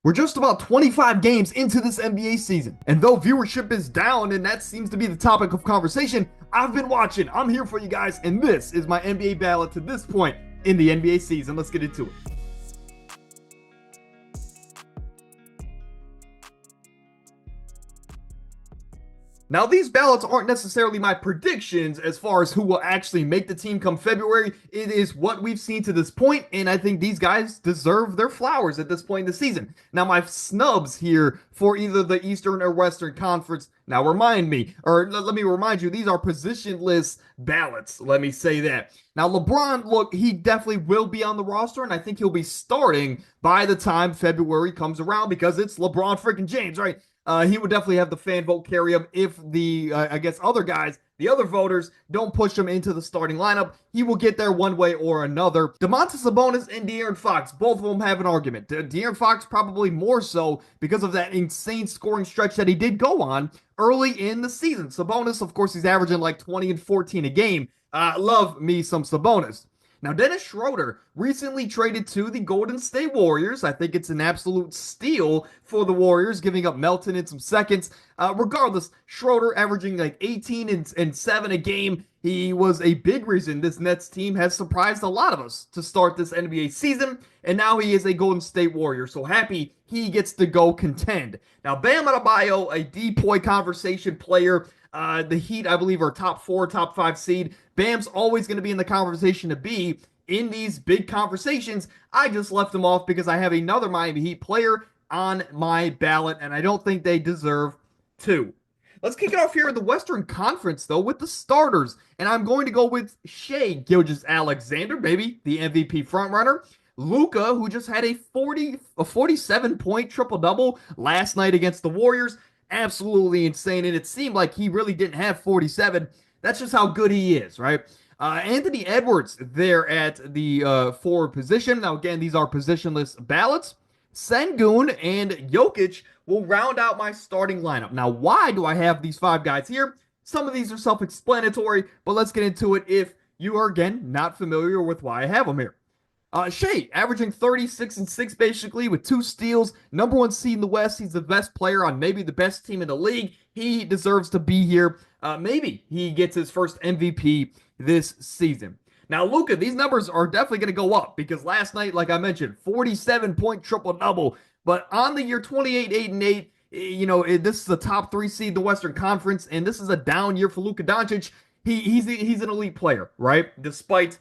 We're just about 25 games into this NBA season, and though viewership is down and that seems to be the topic of conversation, I've been watching. I'm here for you guys, and this is my NBA ballot to this point in the NBA season. Let's get into it. Now, these ballots aren't necessarily my predictions as far as who will actually make the team come February. It is what we've seen to this point, and I think these guys deserve their flowers at this point in the season. Now, my snubs here for either the Eastern or Western Conference. Now, remind me, or let me remind you, these are positionless ballots. Let me say that. Now, LeBron, look, he definitely will be on the roster, and I think he'll be starting by the time February comes around because it's LeBron freaking James, right? He would definitely have the fan vote carry him if the, I guess, other guys, the other voters, don't push him into the starting lineup. He will get there one way or another. Domantas Sabonis and De'Aaron Fox, both of them have an argument. De'Aaron Fox probably more so because of that insane scoring stretch that he did go on early in the season. Sabonis, of course, he's averaging like 20 and 14 a game. Love me some Sabonis. Now, Dennis Schroeder recently traded to the Golden State Warriors. I think it's an absolute steal for the Warriors, giving up Melton in some seconds. Regardless, Schroeder averaging like 18 and 7 a game. He was a big reason this Nets team has surprised a lot of us to start this NBA season, and now he is a Golden State Warrior. So happy he gets to go contend. Now, Bam Adebayo, a DPOY conversation player. The Heat, I believe, are top 4, top 5 seed. Bam's always going to be in the conversation to be in these big conversations. I just left him off because I have another Miami Heat player on my ballot, and I don't think they deserve to. Let's kick it off here in the Western Conference, though, with the starters. And I'm going to go with Shai Gilgeous-Alexander, baby, the MVP frontrunner. Luka, who just had a 47-point triple-double last night against the Warriors. Absolutely insane. And it seemed like he really didn't have 47. That's just how good he is, right? Anthony Edwards there at the forward position. Now, again, these are positionless ballots. Sengun and Jokic will round out my starting lineup. Now, why do I have these 5 guys here? Some of these are self-explanatory, but let's get into it if you are, again, not familiar with why I have them here. Shai, averaging 36 and 6 basically with 2 steals, number 1 seed in the West. He's the best player on maybe the best team in the league. He deserves to be here. Maybe he gets his first MVP this season. Now, Luka, these numbers are definitely going to go up because last night, like I mentioned, 47-point triple-double. But on the year 28, 8 and 8, this is the top 3 seed in the Western Conference, and this is a down year for Luka Doncic. He's an elite player, right? Despite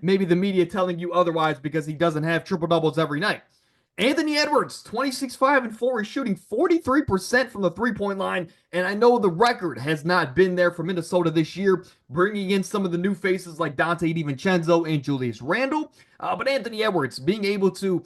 maybe the media telling you otherwise because he doesn't have triple doubles every night. Anthony Edwards, 26, 5, and 4, is shooting 43% from the three-point line, and I know the record has not been there for Minnesota this year, bringing in some of the new faces like Dante DiVincenzo and Julius Randle, but Anthony Edwards being able to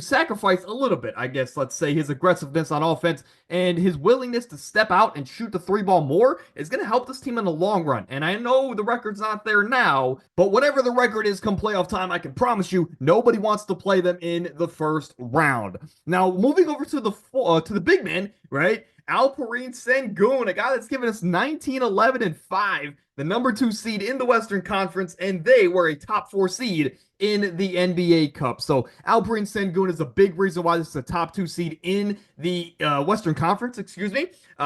sacrifice a little bit, I guess, let's say, his aggressiveness on offense and his willingness to step out and shoot the 3-ball more is going to help this team in the long run. And I know the record's not there now, but whatever the record is come playoff time, I can promise you nobody wants to play them in the first round. Now, moving over to the big man, right? Alperen Sengun, a guy that's given us 19, 11, and 5, the number 2 seed in the Western Conference, and they were a top 4 seed in the NBA Cup. So Alperen Sengun is a big reason why this is a top 2 seed in the Western Conference,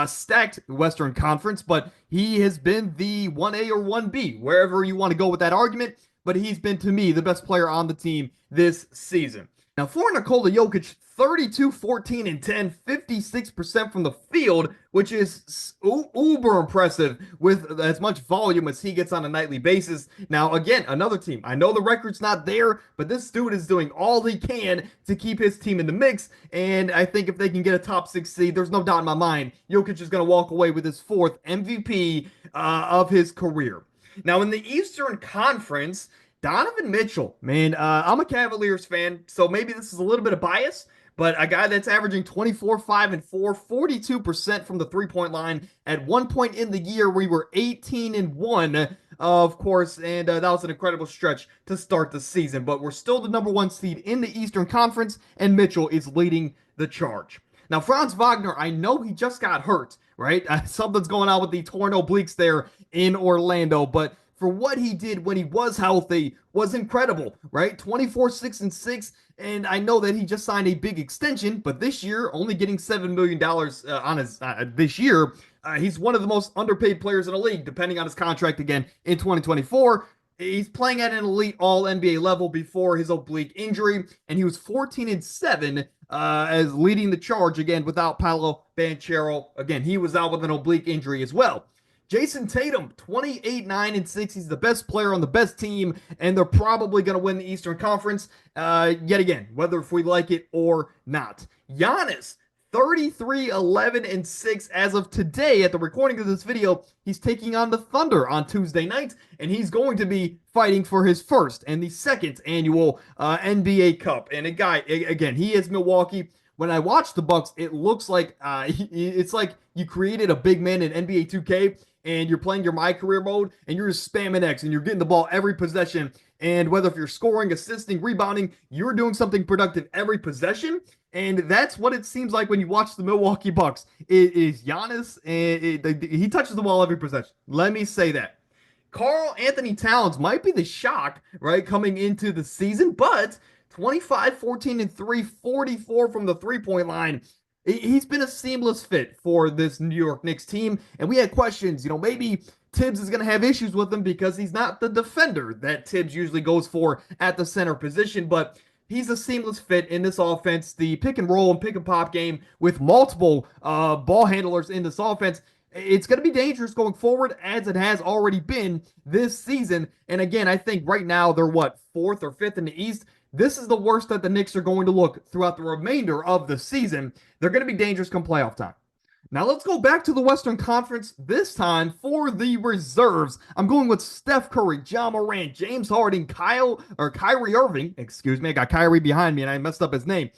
stacked Western Conference, but he has been the 1A or 1B, wherever you want to go with that argument, but he's been, to me, the best player on the team this season. Now, for Nikola Jokic, 32, 14, and 10, 56% from the field, which is uber impressive with as much volume as he gets on a nightly basis. Now, again, another team. I know the record's not there, but this dude is doing all he can to keep his team in the mix, and I think if they can get a top 6 seed, there's no doubt in my mind, Jokic is going to walk away with his 4th MVP of his career. Now, in the Eastern Conference, Donovan Mitchell, man, I'm a Cavaliers fan, so maybe this is a little bit of bias, but a guy that's averaging 24, 5, and 4, 42% from the three-point line. At one point in the year, we were 18 and 1, of course, and that was an incredible stretch to start the season. But we're still the number 1 seed in the Eastern Conference, and Mitchell is leading the charge. Now, Franz Wagner, I know he just got hurt, right? Something's going on with the torn obliques there in Orlando, but for what he did when he was healthy was incredible, right? 24, 6, and 6. And I know that he just signed a big extension, but this year, only getting $7 million on his this year, he's one of the most underpaid players in the league, depending on his contract again in 2024. He's playing at an elite all NBA level before his oblique injury, and he was 14-7 as leading the charge again without Paolo Banchero. Again, he was out with an oblique injury as well. Jason Tatum, 28, 9, and 6. He's the best player on the best team, and they're probably going to win the Eastern Conference yet again, whether if we like it or not. Giannis, 33, 11, and 6 as of today. At the recording of this video, he's taking on the Thunder on Tuesday night, and he's going to be fighting for his first and the second annual NBA Cup. And a guy, again, he is Milwaukee. When I watch the Bucks, it looks like it's like you created a big man in NBA 2K, and you're playing your My Career mode, and you're just spamming X, and you're getting the ball every possession. And whether if you're scoring, assisting, rebounding, you're doing something productive every possession. And that's what it seems like when you watch the Milwaukee Bucks. It is Giannis, and he touches the ball every possession. Let me say that. Karl Anthony Towns might be the shock, right, coming into the season, but 25, 14, and 3, 44 from the three-point line. He's been a seamless fit for this New York Knicks team, and we had questions, maybe Tibbs is going to have issues with him because he's not the defender that Tibbs usually goes for at the center position, but he's a seamless fit in this offense. The pick and roll and pick and pop game with multiple ball handlers in this offense, it's going to be dangerous going forward, as it has already been this season. And again, I think right now they're fourth or fifth in the East. This is the worst that the Knicks are going to look throughout the remainder of the season. They're going to be dangerous come playoff time. Now let's go back to the Western Conference, this time for the reserves. I'm going with Steph Curry, Ja Morant, James Harden, Kyrie Irving. Excuse me, I got Kyrie behind me and I messed up his name.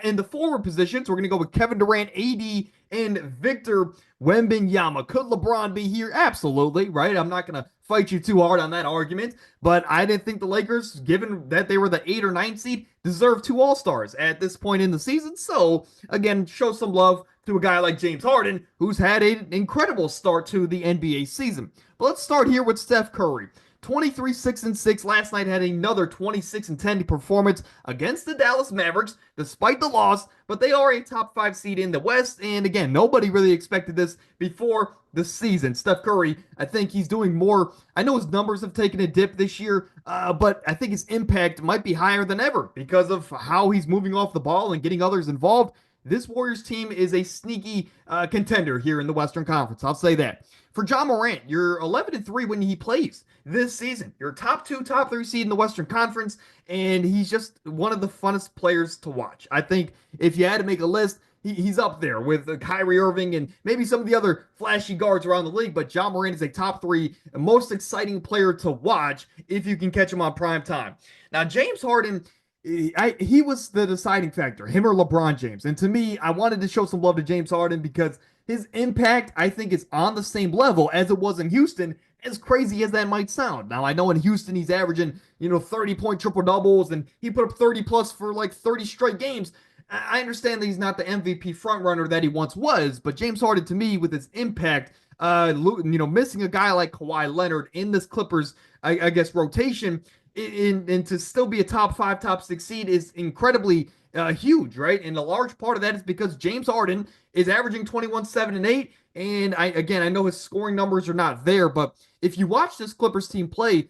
In the forward positions, we're going to go with Kevin Durant, AD, and Victor Wembanyama. Could LeBron be here? Absolutely, right? I'm not going to fight you too hard on that argument, but I didn't think the Lakers, given that they were the 8 or 9 seed, deserve 2 All-Stars at this point in the season. So, again, show some love to a guy like James Harden, who's had an incredible start to the NBA season. But let's start here with Steph Curry. 23, 6, and 6. Last night had another 26 and 10 performance against the Dallas Mavericks, despite the loss, but they are a top 5 seed in the West. And again, nobody really expected this before the season. Steph Curry, I think he's doing more. I know his numbers have taken a dip this year, but I think his impact might be higher than ever because of how he's moving off the ball and getting others involved. This Warriors team is a sneaky contender here in the Western Conference. I'll say that. For Ja Morant, you're 11-3 when he plays this season. You're top 2, top 3 seed in the Western Conference, and he's just one of the funnest players to watch. I think if you had to make a list, he's up there with Kyrie Irving and maybe some of the other flashy guards around the league, but Ja Morant is a top 3 most exciting player to watch if you can catch him on prime time. Now, James Harden, he was the deciding factor, him or LeBron James. And to me, I wanted to show some love to James Harden because his impact, I think, is on the same level as it was in Houston, as crazy as that might sound. Now, I know in Houston, he's averaging, 30-point triple-doubles, and he put up 30-plus for 30 straight games. I understand that he's not the MVP frontrunner that he once was, but James Harden, to me, with his impact, missing a guy like Kawhi Leonard in this Clippers, I guess, rotation, and to still be a top 5, top 6 seed is incredibly huge, right? And a large part of that is because James Harden is averaging 21, 7, and 8. And I know his scoring numbers are not there, but if you watch this Clippers team play,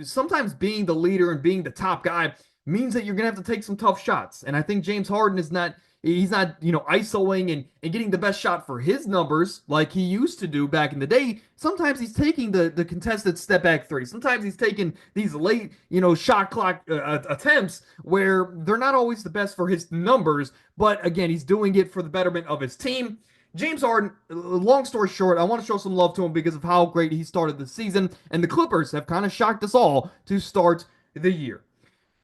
sometimes being the leader and being the top guy means that you're going to have to take some tough shots. And I think James Harden is not isoing and getting the best shot for his numbers like he used to do back in the day. Sometimes he's taking the contested step back 3. Sometimes he's taking these late, shot clock attempts where they're not always the best for his numbers. But again, he's doing it for the betterment of his team. James Harden, long story short, I want to show some love to him because of how great he started the season. And the Clippers have kind of shocked us all to start the year.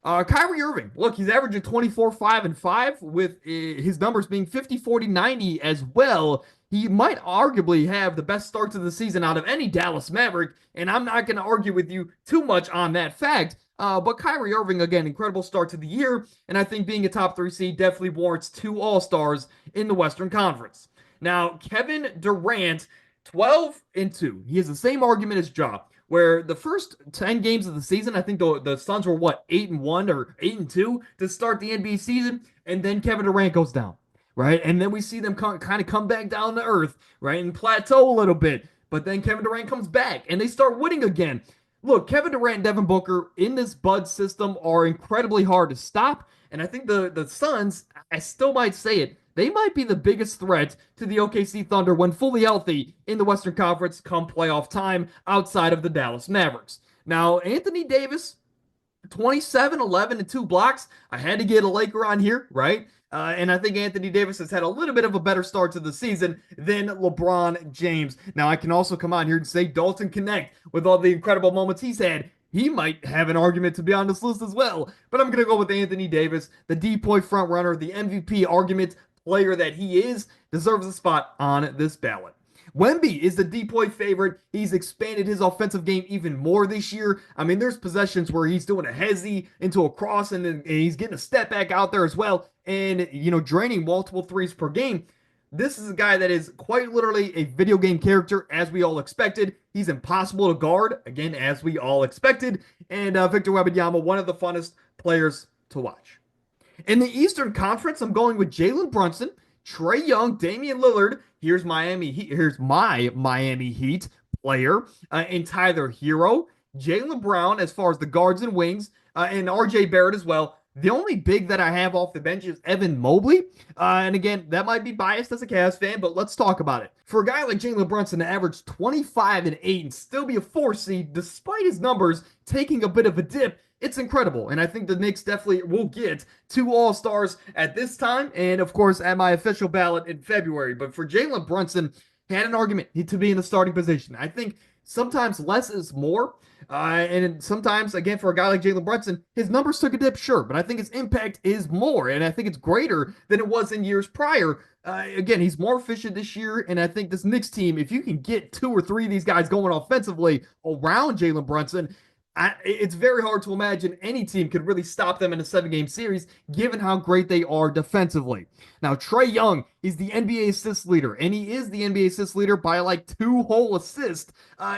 Kyrie Irving, look, he's averaging 24, 5, and 5 with his numbers being 50, 40, 90 as well. He might arguably have the best start to the season out of any Dallas Maverick, and I'm not going to argue with you too much on that fact. But Kyrie Irving, again, incredible start to the year, and I think being a top 3 seed definitely warrants 2 All-Stars in the Western Conference. Now, Kevin Durant, 12-2. He has the same argument as Ja. where the first 10 games of the season, I think the Suns were what, 8-1 or 8-2 to start the NBA season, and then Kevin Durant goes down, right? And then we see them kind of come back down to earth, right? And plateau a little bit. But then Kevin Durant comes back and they start winning again. Look, Kevin Durant and Devin Booker in this Bud system are incredibly hard to stop. And I think the Suns, I still might say it, they might be the biggest threat to the OKC Thunder when fully healthy in the Western Conference come playoff time outside of the Dallas Mavericks. Now, Anthony Davis, 27, 11, and 2 blocks. I had to get a Laker on here, right? And I think Anthony Davis has had a little bit of a better start to the season than LeBron James. Now, I can also come on here and say Dalton Connect, with all the incredible moments he's had, he might have an argument to be on this list as well. But I'm going to go with Anthony Davis, the D-point frontrunner, the MVP argument player that he is, deserves a spot on this ballot. Wemby is the D-point favorite. He's expanded his offensive game even more this year. I mean, there's possessions where he's doing a hezzy into a cross, and he's getting a step back out there as well, and, draining multiple threes per game. This is a guy that is quite literally a video game character, as we all expected. He's impossible to guard, again, as we all expected. And Victor Wembanyama, one of the funnest players to watch. In the Eastern Conference, I'm going with Jalen Brunson, Trae Young, Damian Lillard. Here's my Miami Heat player, and Tyler Hero. Jaylen Brown, as far as the guards and wings, and RJ Barrett as well. The only big that I have off the bench is Evan Mobley. And again, that might be biased as a Cavs fan, but let's talk about it. For a guy like Jalen Brunson to average 25 and 8 and still be a 4 seed, despite his numbers taking a bit of a dip, it's incredible. And I think the Knicks definitely will get 2 All-Stars at this time, and of course at my official ballot in February. But for Jalen Brunson, he had an argument to be in the starting position. I think sometimes less is more. And sometimes, again, for a guy like Jalen Brunson, his numbers took a dip, sure, but I think his impact is more, and I think it's greater than it was in years prior. Again, he's more efficient this year, and I think this Knicks team, if you can get 2 or 3 of these guys going offensively around Jalen Brunson, it's very hard to imagine any team could really stop them in a 7-game series, given how great they are defensively. Now, Trae Young, he's the NBA assist leader, and he is the NBA assist leader by like 2 whole assists,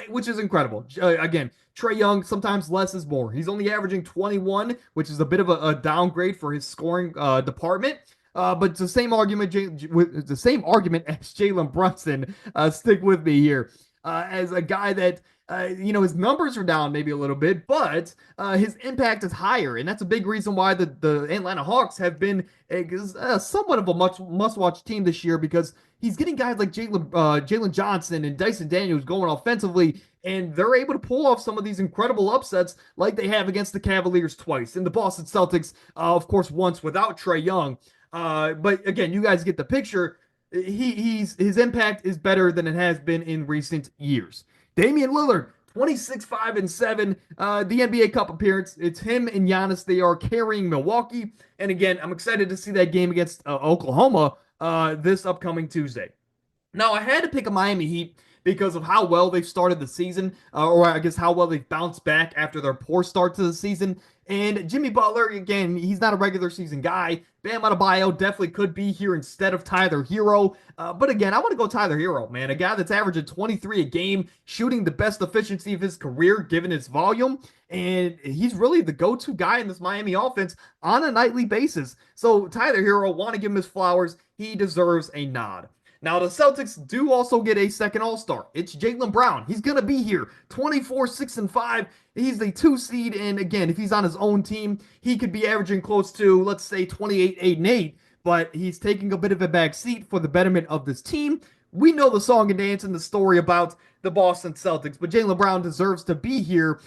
which is incredible. Again, Trae Young, sometimes less is more. He's only averaging 21, which is a bit of a downgrade for his scoring department. But the same argument, as Jalen Brunson. Stick with me here. As a guy that his numbers are down maybe a little bit, but his impact is higher, and that's a big reason why the Atlanta Hawks have been somewhat of a must-watch team this year, because he's getting guys like Jalen Johnson and Dyson Daniels going offensively, and they're able to pull off some of these incredible upsets like they have against the Cavaliers twice, and the Boston Celtics, of course, once without Trae Young. But again, you guys get the picture. His impact is better than it has been in recent years. Damian Lillard, 26, 5, and 7. The NBA Cup appearance. It's him and Giannis. They are carrying Milwaukee. And again, I'm excited to see that game against Oklahoma this upcoming Tuesday. Now, I had to pick a Miami Heat because of how well they've started the season, or I guess how well they've bounced back after their poor start to the season. And Jimmy Butler, again, he's not a regular season guy. Bam Adebayo definitely could be here instead of Tyler Hero. But again, I want to go Tyler Hero, man. A guy that's averaging 23 a game, shooting the best efficiency of his career given his volume. And he's really the go-to guy in this Miami offense on a nightly basis. So Tyler Hero, want to give him his flowers. He deserves a nod. Now, the Celtics do also get a second All-Star. It's Jaylen Brown. He's going to be here. 24, 6, and 5. He's the 2 seed, and again, if he's on his own team, he could be averaging close to, let's say, 28, 8, and 8, but he's taking a bit of a back seat for the betterment of this team. We know the song and dance and the story about the Boston Celtics, but Jaylen Brown deserves to be here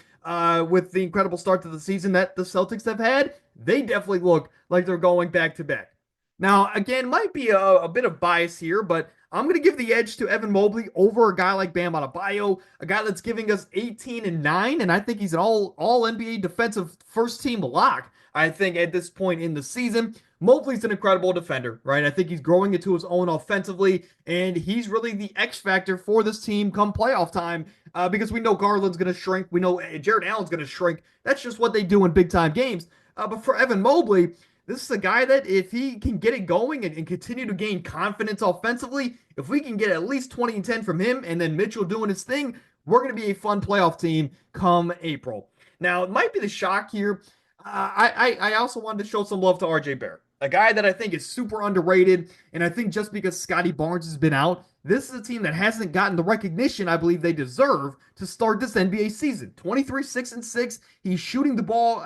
with the incredible start to the season that the Celtics have had. They definitely look like they're going back-to-back. Now, again, might be a bit of bias here, but I'm going to give the edge to Evan Mobley over a guy like Bam Adebayo, a guy that's giving us 18 and 9, and I think he's an all NBA defensive first-team lock, I think, at this point in the season. Mobley's an incredible defender, right? I think he's growing into his own offensively, and he's really the X factor for this team come playoff time, because we know Garland's going to shrink. We know Jared Allen's going to shrink. That's just what they do in big-time games. But for Evan Mobley, this is a guy that if he can get it going and continue to gain confidence offensively, if we can get at least 20 and 10 from him and then Mitchell doing his thing, we're going to be a fun playoff team come April. Now, it might be the shock here. I also wanted to show some love to RJ Barrett, a guy that I think is super underrated. And I think just because Scotty Barnes has been out, this is a team that hasn't gotten the recognition I believe they deserve to start this NBA season. 23, 6 and 6. He's shooting the ball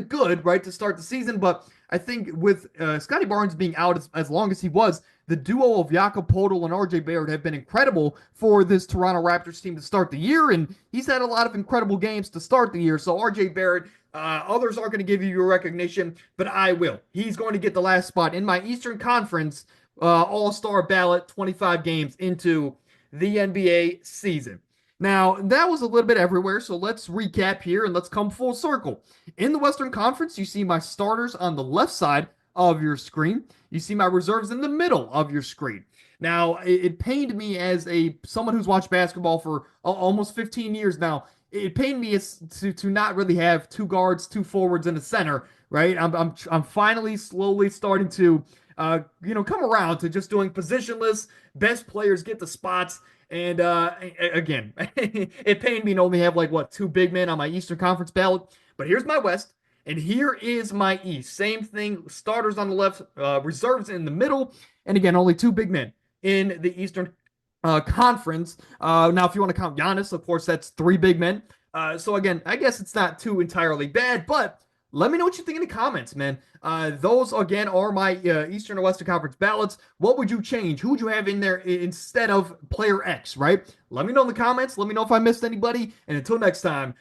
good, right, to start the season. But I think with Scotty Barnes being out as long as he was, the duo of Jakob Poeltl and RJ Barrett have been incredible for this Toronto Raptors team to start the year. And he's had a lot of incredible games to start the year. So RJ Barrett, others aren't going to give you your recognition, but I will. He's going to get the last spot in my Eastern Conference All-Star ballot 25 games into the NBA season. Now, that was a little bit everywhere, so let's recap here and let's come full circle. In the Western Conference, you see my starters on the left side of your screen. You see my reserves in the middle of your screen. Now, it pained me as someone who's watched basketball for almost 15 years now. It pained me to not really have two guards, two forwards, and a center. Right? I'm finally slowly starting to come around to just doing positionless. Best players get the spots. And again, it pained me to only have two big men on my Eastern Conference ballot. But here's my West, and here is my East. Same thing, starters on the left, reserves in the middle, and again, only two big men in the Eastern Conference. Now, if you want to count Giannis, of course, that's three big men. So again, I guess it's not too entirely bad, but let me know what you think in the comments, man. Those, again, are my Eastern or Western Conference ballots. What would you change? Who would you have in there instead of player X, right? Let me know in the comments. Let me know if I missed anybody. And until next time,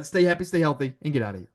stay happy, stay healthy, and get out of here.